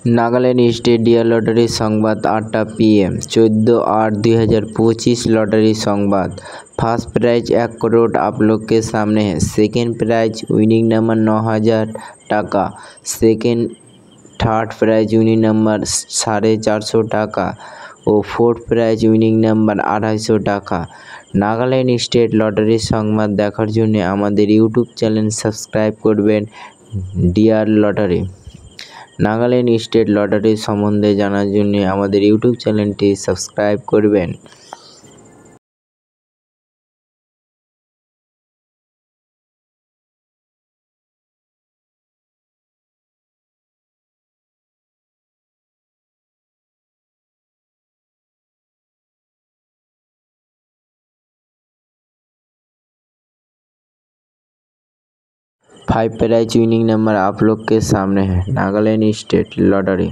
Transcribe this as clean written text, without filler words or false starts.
Nagaland state dear lottery Sambad 8टा PM 14/8/2025 lottery Sambad. First prize 1 crore आप लोग के सामने है। सेकेंड प्राइज विनिंग नंबर 9000 टाका। थर्ड प्राइज विनिंग नंबर 450 टाका और फोर्थ प्राइज विनिंग नंबर 250 टाका। नागालैंड स्टेट लॉटरी संबाद देखार जोन्नो आमादेर यूट्यूब चैनल सबस्क्राइब करबेन dear lottery. Nagaland state lottery सम्बन्धे जानार जोन्नो आमादेर यूट्यूब चैनलटी सबस्क्राइब करबेन। फाइव प्राइज विनिंग नंबर आप लोग के सामने है। Nagaland state lottery.